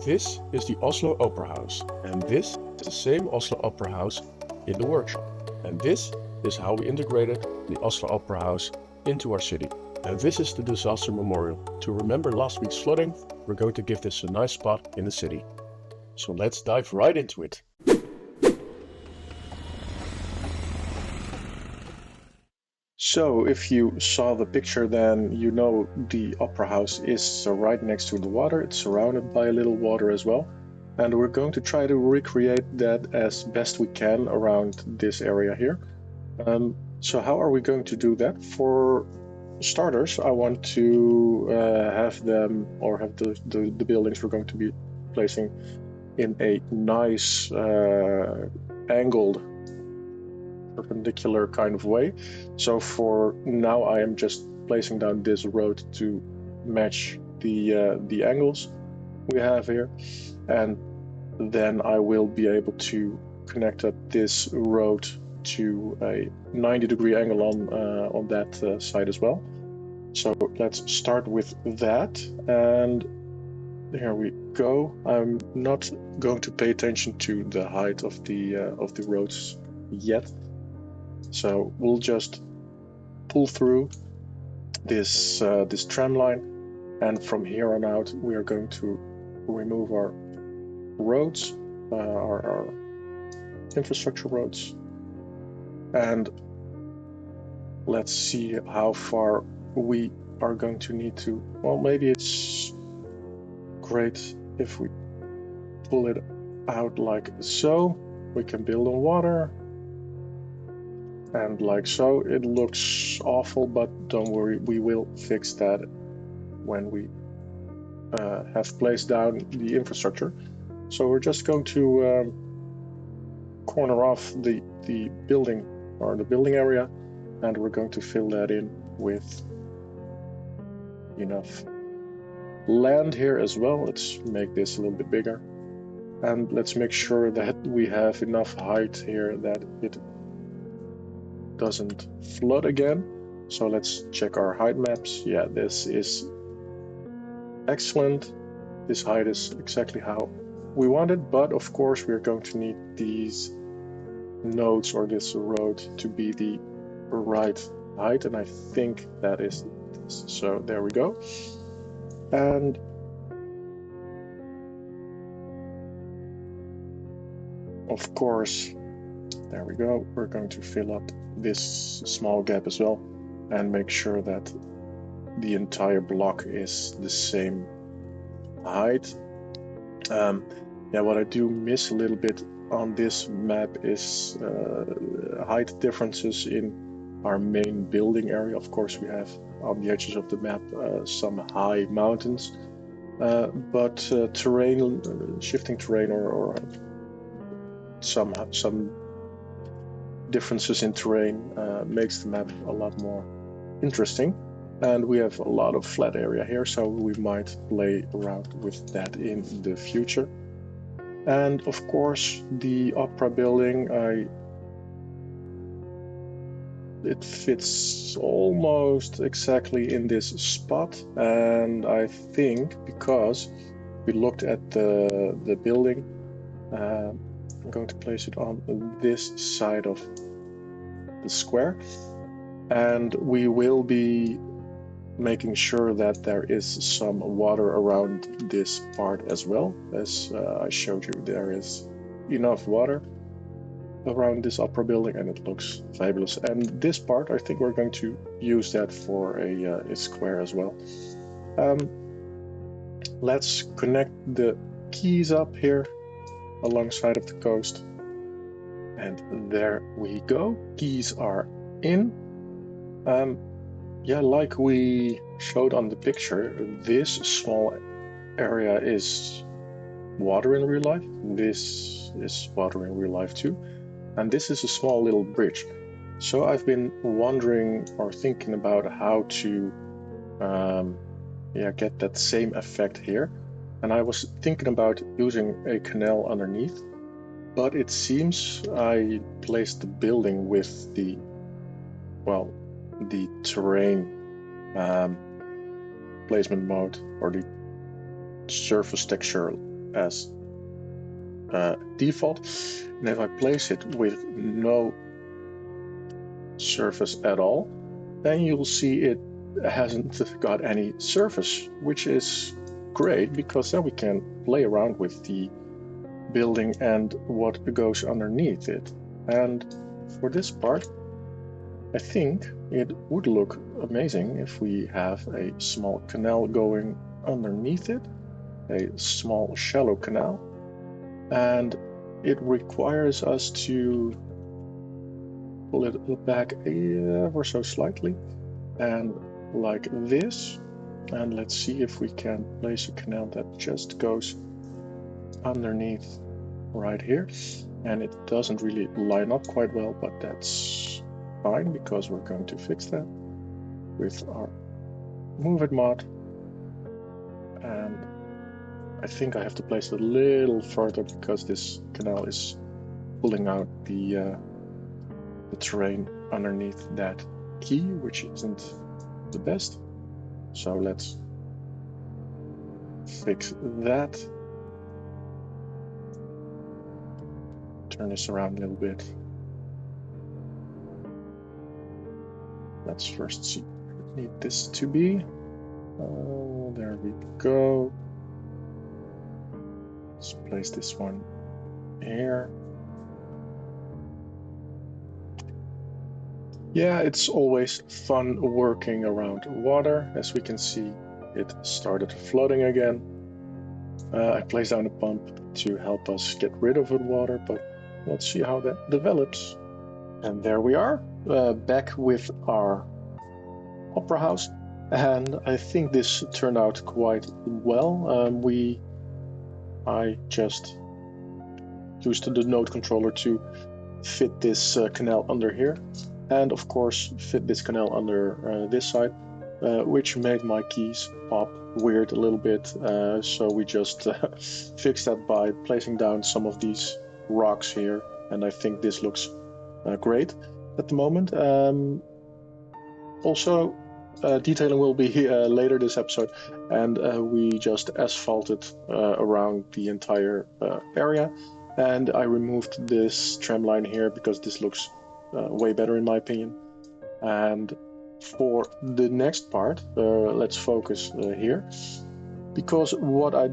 This is the Oslo Opera House, and this is the same Oslo Opera House in the workshop. And this is how we integrated the Oslo Opera House into our city. And this is the disaster memorial. To remember last week's flooding, we're going to give this a nice spot in the city. So let's dive right into it. So if you saw the picture, then you know the opera house is right next to the water. It's surrounded by a little water as well. And we're going to try to recreate that as best we can around this area here. So how are we going to do that? For starters, I want to have them, or have the buildings we're going to be placing in a nice angled perpendicular kind of way. So for now I am just placing down this road to match the angles we have here, and then I will be able to connect up this road to a 90-degree angle on that side as well. So let's start with that, and here we go. I'm not going to pay attention to the height of the roads yet. So we'll just pull through this tram line, and from here on out we are going to remove our roads, our infrastructure roads, and let's see how far we are going to need to. Well, maybe it's great if we pull it out like so. We can build on water. And like so. It looks awful, but don't worry, we will fix that when we have placed down the infrastructure. So we're just going to corner off the building, or the building area, and we're going to fill that in with enough land here as well. Let's make this a little bit bigger, and let's make sure that we have enough height here that it doesn't flood again. So let's check our height maps. Yeah, this is excellent. This height is exactly how we want it, but of course we're going to need these nodes or this road to be the right height, and I think that is this. So there we go. And of course, there we go. We're going to fill up this small gap as well and make sure that the entire block is the same height. Yeah, what I do miss a little bit on this map is height differences in our main building area. Of course, we have on the edges of the map some high mountains, but terrain, shifting terrain, or some differences in terrain makes the map a lot more interesting. And we have a lot of flat area here, so we might play around with that in the future. And of course, the opera building, it fits almost exactly in this spot, and I think because we looked at the building, I'm going to place it on this side of the square, and we will be making sure that there is some water around this part as well. As I showed you, there is enough water around this opera building, and it looks fabulous. And this part, I think we're going to use that for a square as well. Let's connect the quays up here alongside of the coast, and there we go. Quays are in. Yeah, like we showed on the picture, this small area is water in real life. This is water in real life too, and this is a small little bridge. So I've been wondering or thinking about how to get that same effect here. And I was thinking about using a canal underneath, but it seems I placed the building with the terrain placement mode, or the surface texture as default. And if I place it with no surface at all, then you'll see it hasn't got any surface, which is great because then we can play around with the building and what goes underneath it. And for this part, I think it would look amazing if we have a small canal going underneath it, a small shallow canal, and it requires us to pull it back ever so slightly and like this. And let's see if we can place a canal that just goes underneath right here. And it doesn't really line up quite well, but that's fine because we're going to fix that with our Move It mod. And I think I have to place it a little further because this canal is pulling out the terrain underneath that key, which isn't the best. So let's fix that. Turn this around a little bit. Let's first see what we need this to be. Oh, there we go. Let's place this one here. Yeah, it's always fun working around water. As we can see, it started flooding again. I placed down a pump to help us get rid of the water, but let's see how that develops. And there we are, back with our opera house. And I think this turned out quite well. I just used the node controller to fit this canal under here. And of course, fit this canal under this side, which made my keys pop weird a little bit. So we just fixed that by placing down some of these rocks here. And I think this looks great at the moment. Also, detailing will be later this episode. And we just asphalted around the entire area. And I removed this tram line here because this looks way better in my opinion. And for the next part, let's focus here, because what I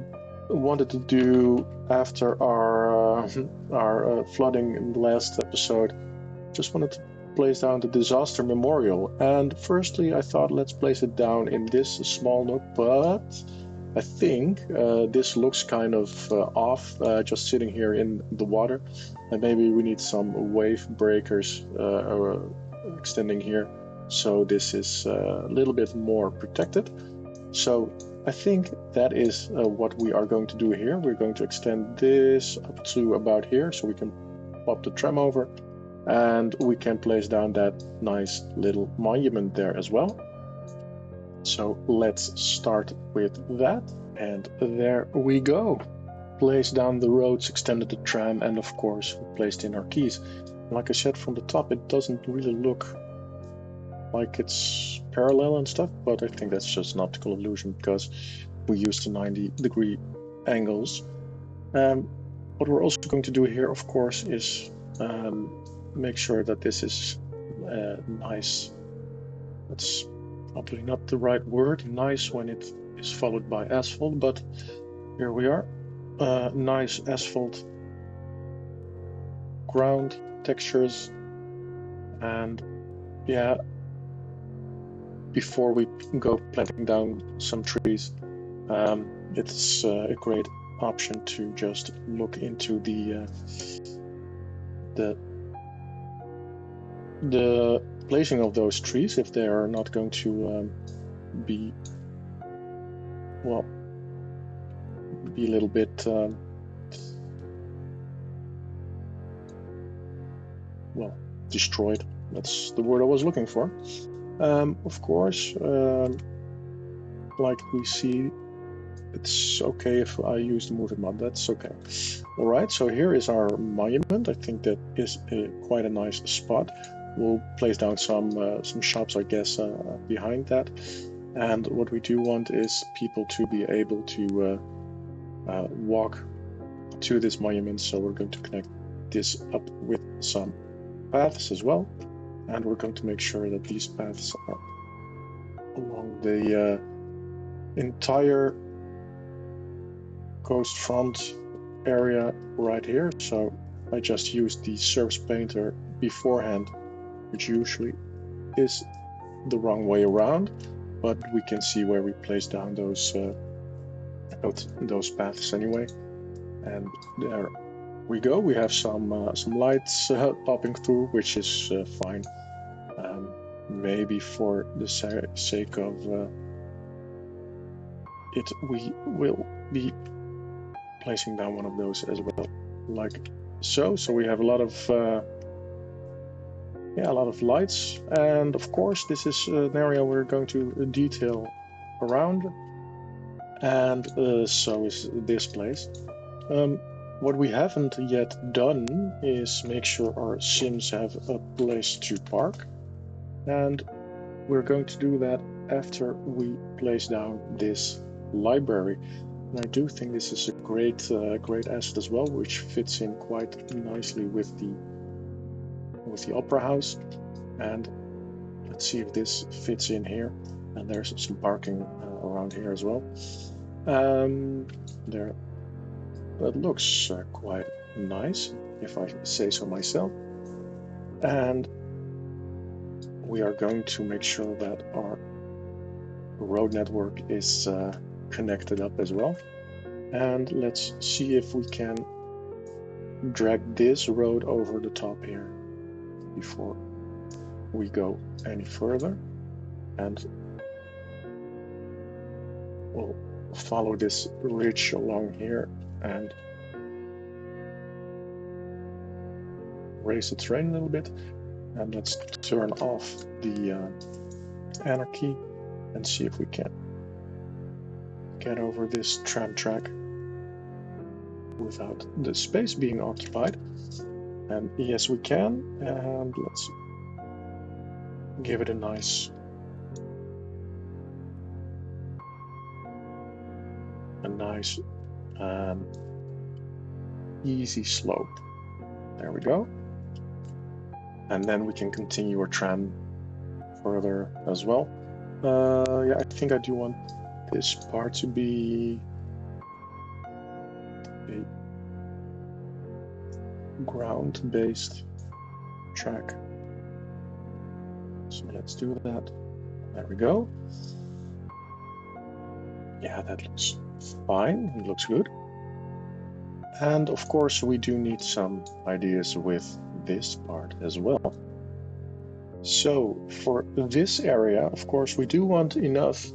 wanted to do after our flooding in the last episode, just wanted to place down the disaster memorial. And firstly, I thought let's place it down in this small nook, but I think this looks kind of off, just sitting here in the water. And maybe we need some wave breakers extending here, so this is a little bit more protected. So I think that is what we are going to do here. We're going to extend this up to about here, so we can pop the tram over, and we can place down that nice little monument there as well. So let's start with that, and there we go. Placed down the roads, extended the tram, and of course placed in our keys. Like I said from the top, it doesn't really look like it's parallel and stuff, but I think that's just an optical illusion because we used the 90-degree angles. What we're also going to do here, of course, is make sure that this is nice. That's probably not the right word, nice, when it is followed by asphalt, but here we are. Nice asphalt ground textures. And yeah, before we go planting down some trees, it's a great option to just look into the placing of those trees, if they are not going to be a little bit destroyed. That's the word I was looking for. Of course, like we see, it's okay if I use the Move It mod, that's okay. All right, so here is our monument. I think that is quite a nice spot. We'll place down some shops, I guess, behind that. And what we do want is people to be able to walk to this monument, so we're going to connect this up with some paths as well, and we're going to make sure that these paths are along the entire coast front area right here. So I just used the surface painter beforehand, which usually is the wrong way around, but we can see where we place down those paths anyway. And there we go. We have some lights popping through, which is fine. Maybe for the sake of it, we will be placing down one of those as well, like so. So we have a lot of lights, and of course this is an area we're going to detail around, and so is this place. What we haven't yet done is make sure our Sims have a place to park, and we're going to do that after we place down this library. And I do think this is a great asset as well, which fits in quite nicely with the Opera House. And let's see if this fits in here. And there's some parking around here as well. There, that looks quite nice, if I say so myself. And we are going to make sure that our road network is connected up as well. And let's see if we can drag this road over the top here before we go any further. And we'll follow this ridge along here and raise the terrain a little bit. And let's turn off the anarchy and see if we can get over this tram track without the space being occupied. And yes, we can. And let's give it a nice easy slope. There we go. And then we can continue our tram further as well. Yeah, I think I do want this part to be a ground-based track. So let's do that. There we go. Yeah, that looks fine. It looks good. And of course, we do need some ideas with this part as well. So for this area, of course, we do want enough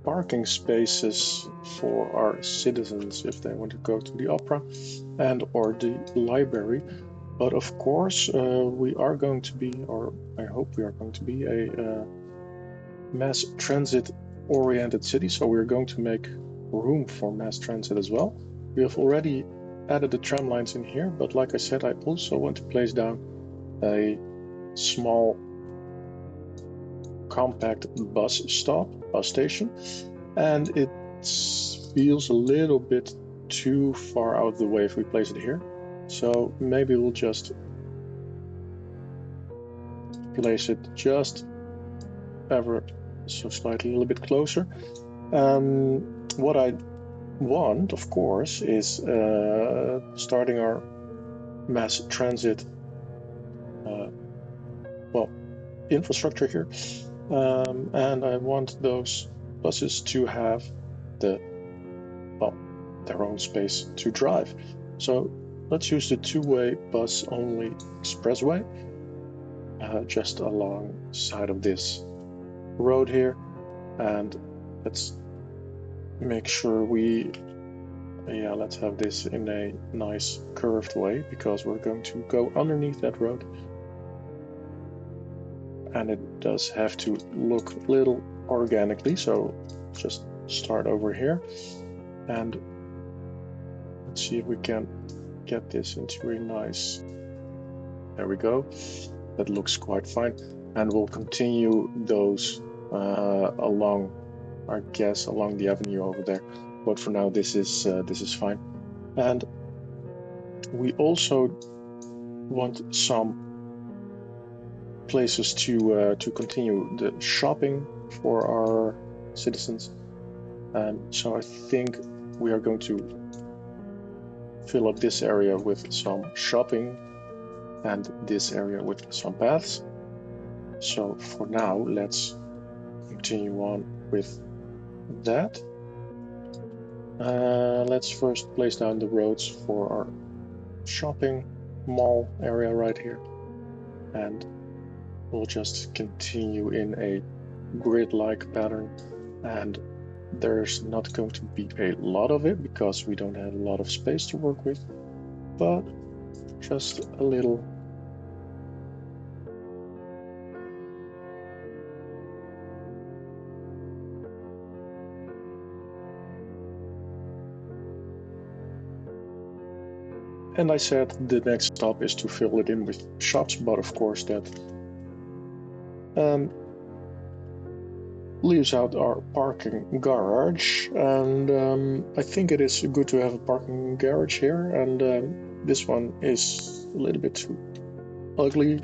parking spaces for our citizens if they want to go to the opera and or the library. But of course, we are going to be, or I hope we are going to be, a mass transit oriented city. So we're going to make room for mass transit as well. We have already added the tram lines in here, but like I said, I also want to place down a small compact bus station, and it feels a little bit too far out of the way if we place it here. So maybe we'll just place it just ever so slightly a little bit closer. What I want, of course, is starting our mass transit infrastructure here, and I want those buses to have their own space to drive. So let's use the two-way bus only expressway just alongside of this road here, and let's make sure let's have this in a nice curved way, because we're going to go underneath that road, and it does have to look a little organically. So just start over here and let's see if we can get this into a nice, there we go, that looks quite fine. And we'll continue those along the avenue over there, but for now this is fine. And we also want some places to continue the shopping for our citizens. And so I think we are going to fill up this area with some shopping and this area with some paths. So for now, let's continue on with that. Let's first place down the roads for our shopping mall area right here. And we'll just continue in a grid-like pattern. And there's not going to be a lot of it because we don't have a lot of space to work with, but just a little. And I said the next stop is to fill it in with shops, but of course that leaves out our parking garage. And I think it is good to have a parking garage here, and this one is a little bit too ugly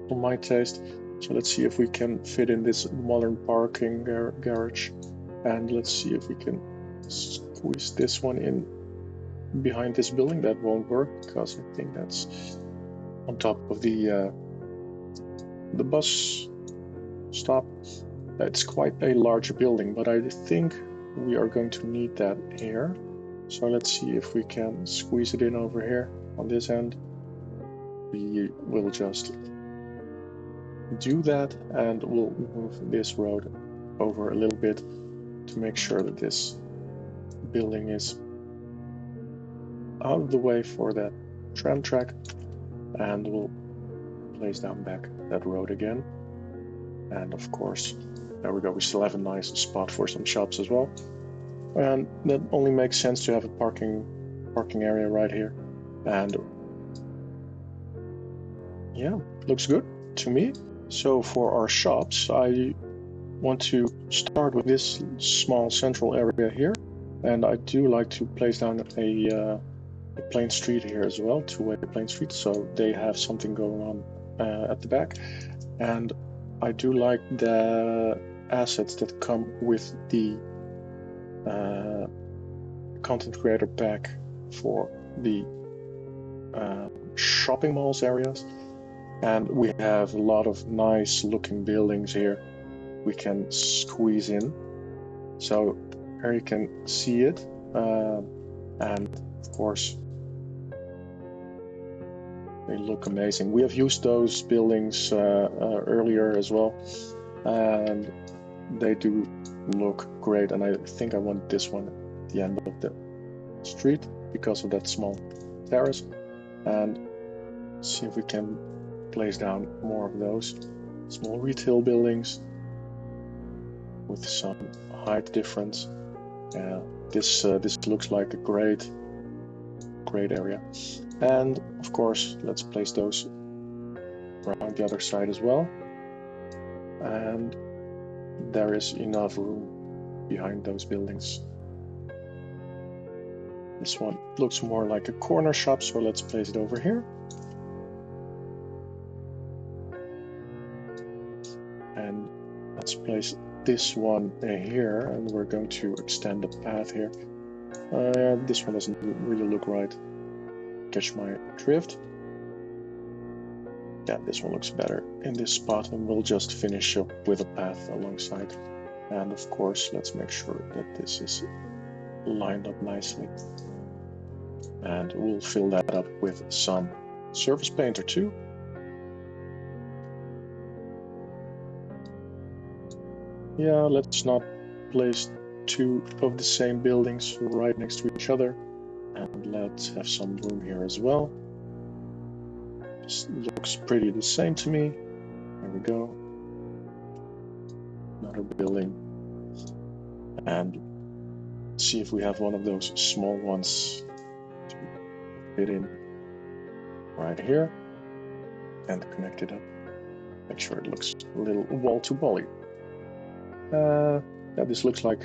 for my taste. So let's see if we can fit in this modern parking garage, and let's see if we can squeeze this one in behind this building. That won't work because I think that's on top of the bus stop. It's quite a large building, but I think we are going to need that here. So let's see if we can squeeze it in over here on this end. We will just do that, and we'll move this road over a little bit to make sure that this building is out of the way for that tram track, and we'll place down back that road again. And of course, there we go, we still have a nice spot for some shops as well, and that only makes sense to have a parking area right here. And yeah, looks good to me. So for our shops, I want to start with this small central area here, and I do like to place down a plain street here as well, two-way plain street, so they have something going on at the back. And I do like the assets that come with the content creator pack for the shopping malls areas. And we have a lot of nice looking buildings here we can squeeze in. So here you can see it, and of course they look amazing. We have used those buildings earlier as well, and they do look great. And I think I want this one at the end of the street because of that small terrace. And see if we can place down more of those small retail buildings with some height difference. This looks like a great area. And of course, let's place those around the other side as well. And there is enough room behind those buildings. This one looks more like a corner shop, so let's place it over here. And let's place this one here, and we're going to extend the path here. This one doesn't really look right. Catch my drift. Yeah, this one looks better in this spot, and we'll just finish up with a path alongside. And of course, let's make sure that this is lined up nicely. And we'll fill that up with some surface painter too. Yeah, let's not place two of the same buildings right next to each other. And let's have some room here as well. This looks pretty the same to me. There we go. Another building. And see if we have one of those small ones to fit in right here and connect it up. Make sure it looks a little wall-to-wall-y. Yeah, this looks like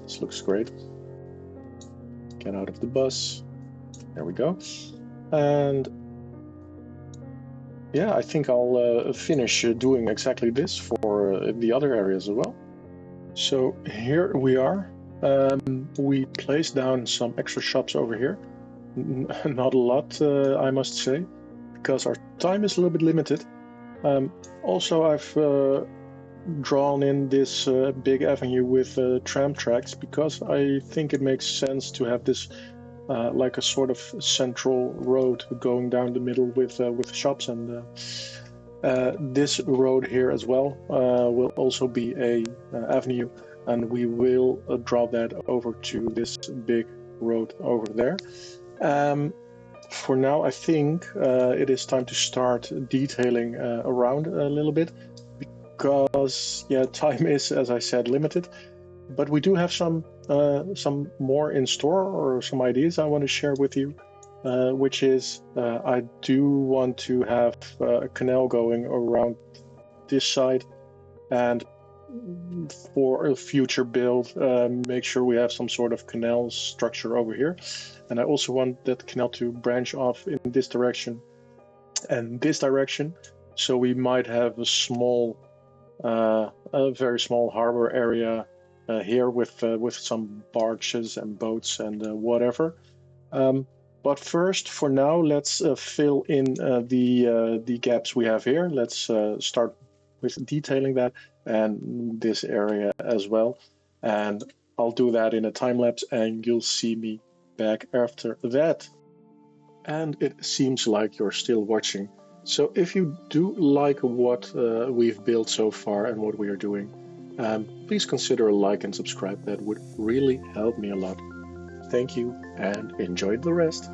this looks great. Get out of the bus. There we go. And yeah, I think I'll finish doing exactly this for the other areas as well. So here we are. We placed down some extra shops over here. Not a lot, I must say, because our time is a little bit limited. Also, I've drawn in this big avenue with tram tracks because I think it makes sense to have this like a sort of central road going down the middle with shops, and this road here as well will also be a avenue, and we will draw that over to this big road over there. For now, I think it is time to start detailing around a little bit, because yeah, time is, as I said, limited. But we do have some more in store, or some ideas I want to share with you, which is I do want to have a canal going around this side, and for a future build, make sure we have some sort of canal structure over here. And I also want that canal to branch off in this direction and this direction, so we might have a very small harbor area here with some barges and boats and whatever. But first, for now, let's fill in the gaps we have here. Let's start with detailing that and this area as well. And I'll do that in a time lapse, and you'll see me back after that. And it seems like you're still watching. So if you do like what we've built so far and what we are doing, please consider a like and subscribe. That would really help me a lot. Thank you, and enjoy the rest.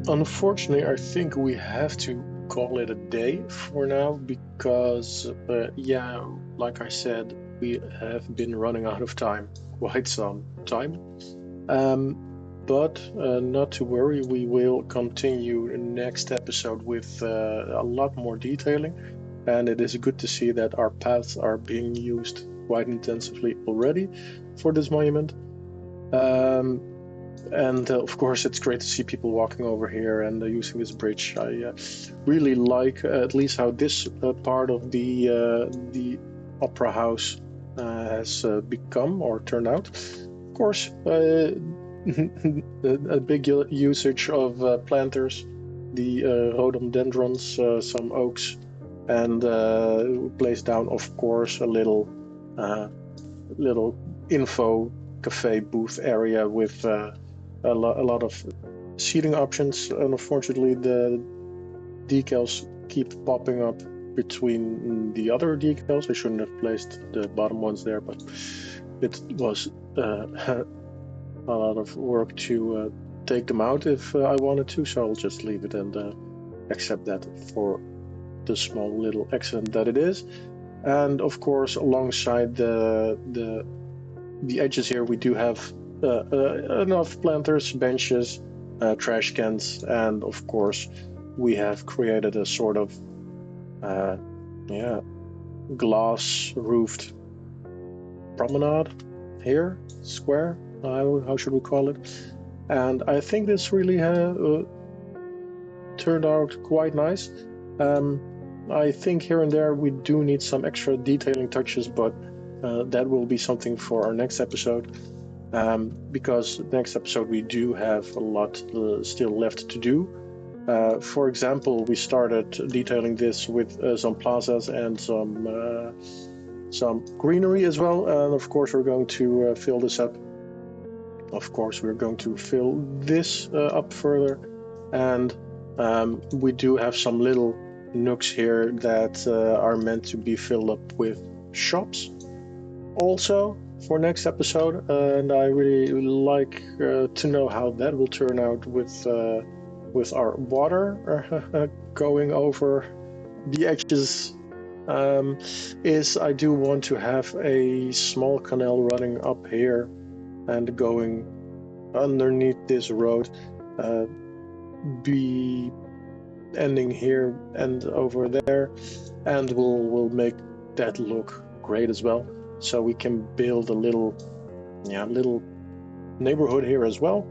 unfortunately, I think we have to call it a day for now because, yeah, like I said, we have been running out of time quite some time. But not to worry, we will continue next episode with a lot more detailing. And it is good to see that our paths are being used quite intensively already for this monument. And of course, it's great to see people walking over here and using this bridge. I really like at least how this part of the opera house has become or turned out. Of course, a big usage of planters, the rhododendrons, some oaks, and place down, of course, a little info cafe booth area with a lot of seating options. And unfortunately, the decals keep popping up between the other decals. I shouldn't have placed the bottom ones there, but it was a lot of work to take them out if I wanted to, so I'll just leave it and accept that for the small little accident that it is. And of course, alongside the edges here, we do have enough planters, benches, trash cans, and of course, we have created a sort of glass roofed promenade here, square. How should we call it? And I think this really turned out quite nice. I think here and there we do need some extra detailing touches, but that will be something for our next episode. Because next episode we do have a lot still left to do. For example, we started detailing this with some plazas and some greenery as well, and of course we're going to fill this up. Of course we're going to fill this up further, and we do have some little nooks here that are meant to be filled up with shops also for next episode, and I really like to know how that will turn out with our water going over the edges. Is I do want to have a small canal running up here and going underneath this road, be ending here and over there, and we'll make that look great as well. So we can build a little neighborhood here as well,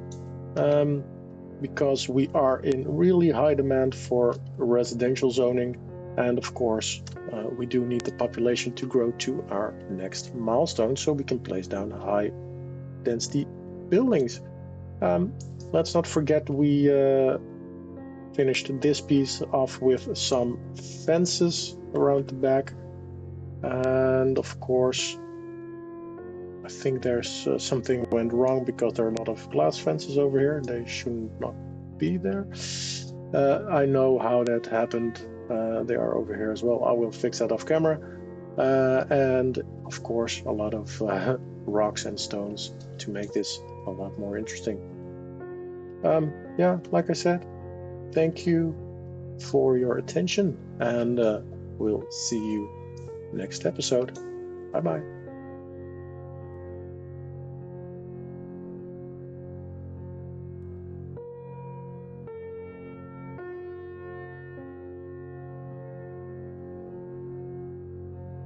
because we are in really high demand for residential zoning, and of course we do need the population to grow to our next milestone so we can place down high density buildings. Let's not forget we finished this piece off with some fences around the back, and of course I think there's something went wrong because there are a lot of glass fences over here. They should not be there. I know how that happened. They are over here as well. I will fix that off camera. And of course a lot of rocks and stones to make this a lot more interesting. Like I said, thank you for your attention, and we'll see you next episode. Bye bye.